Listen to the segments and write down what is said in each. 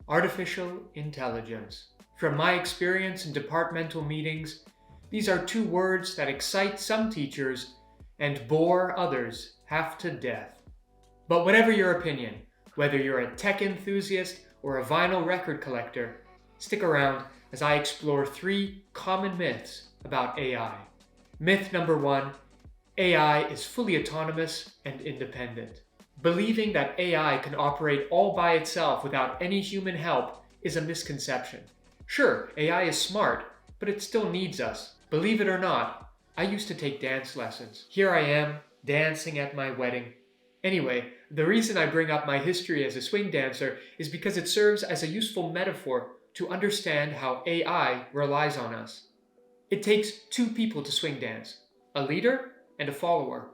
Artificial intelligence. From my experience in departmental meetings, these are two words that excite some teachers and bore others half to death. But whatever your opinion, whether you're a tech enthusiast or a vinyl record collector, stick around as I explore 3 common myths about AI. Myth number 1, AI is fully autonomous and independent. Believing that AI can operate all by itself without any human help is a misconception. Sure, AI is smart, but it still needs us. Believe it or not, I used to take dance lessons. Here I am, dancing at my wedding. Anyway, the reason I bring up my history as a swing dancer is because it serves as a useful metaphor to understand how AI relies on us. It takes 2 people to swing dance, a leader and a follower.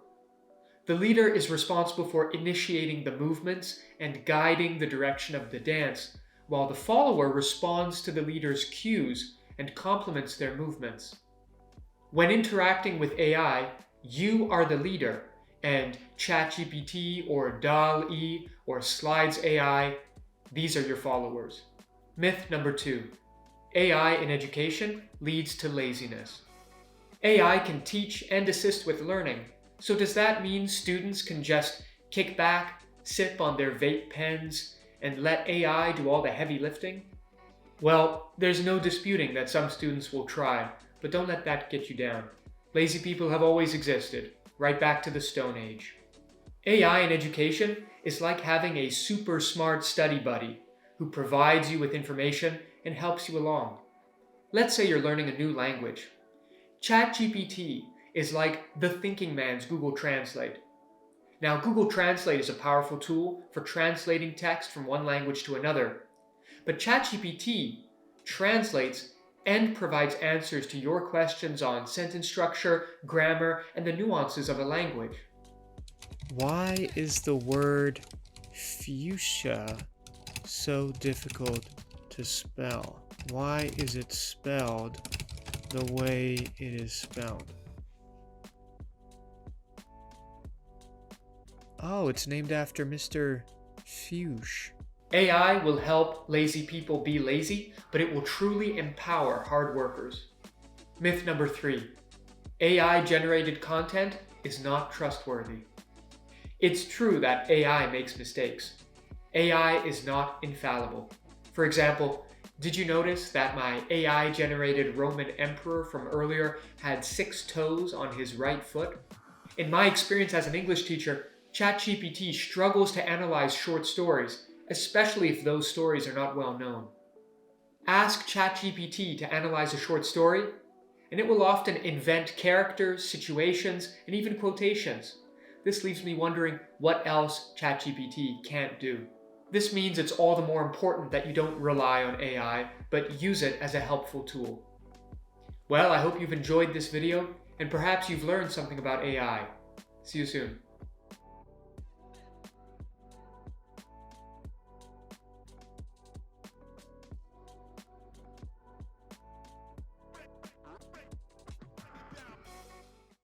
The leader is responsible for initiating the movements and guiding the direction of the dance, while the follower responds to the leader's cues and complements their movements. When interacting with AI, you are the leader, and ChatGPT or DALL-E or Slides AI, these are your followers. Myth number 2. AI in education leads to laziness. AI can teach and assist with learning. So does that mean students can just kick back, sip on their vape pens, and let AI do all the heavy lifting? Well, there's no disputing that some students will try, but don't let that get you down. Lazy people have always existed, right back to the Stone Age. AI in education is like having a super smart study buddy who provides you with information and helps you along. Let's say you're learning a new language. ChatGPT is like the thinking man's Google Translate. Now, Google Translate is a powerful tool for translating text from one language to another, but ChatGPT translates and provides answers to your questions on sentence structure, grammar, and the nuances of a language. Why is the word fuchsia so difficult to spell? Why is it spelled the way it is spelled? Oh, it's named after Mr. Fuchs. AI will help lazy people be lazy, but it will truly empower hard workers. Myth number 3. AI-generated content is not trustworthy. It's true that AI makes mistakes. AI is not infallible. For example, did you notice that my AI-generated Roman emperor from earlier had 6 toes on his right foot? In my experience as an English teacher, ChatGPT struggles to analyze short stories, especially if those stories are not well known. Ask ChatGPT to analyze a short story, and it will often invent characters, situations, and even quotations. This leaves me wondering what else ChatGPT can't do. This means it's all the more important that you don't rely on AI, but use it as a helpful tool. Well, I hope you've enjoyed this video, and perhaps you've learned something about AI. See you soon.